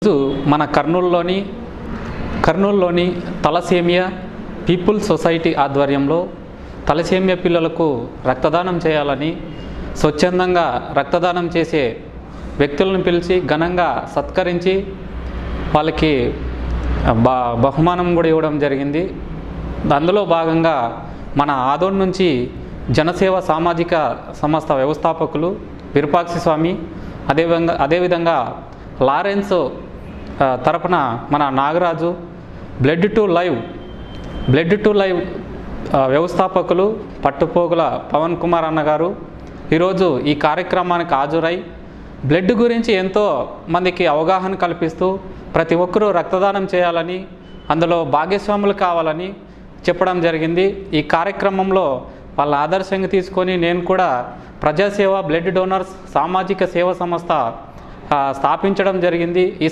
ఈరోజు మన కర్నూలులోని thalassemia people society ఆధ్వర్యంలో తలసేమియా పిల్లలకు రక్తదానం చేయాలని స్వచ్ఛందంగా రక్తదానం చేసే వ్యక్తులను పిలిచి ఘనంగా సత్కరించి వాళ్ళకి బహుమానం కూడా ఇవ్వడం జరిగింది. అందులో భాగంగా మన ఆదోన్ నుంచి జనసేవ సామాజిక సంస్థ వ్యవస్థాపకులు విరూపాక్షి స్వామి, అదేవిధంగా లారెన్స్ తరపున మన నాగరాజు, బ్లడ్ టు లైవ్ వ్యవస్థాపకులు పట్టుపోగుల పవన్ కుమార్ అన్నగారు ఈరోజు ఈ కార్యక్రమానికి హాజరై బ్లడ్ గురించి ఎంతో మందికి అవగాహన కల్పిస్తూ ప్రతి ఒక్కరూ రక్తదానం చేయాలని, అందులో భాగస్వాములు కావాలని చెప్పడం జరిగింది. ఈ కార్యక్రమంలో వాళ్ళ ఆదర్శంగా తీసుకొని నేను కూడా ప్రజాసేవ బ్లడ్ డోనర్స్ సామాజిక సేవ సంస్థ స్థాపించడం జరిగింది. ఈ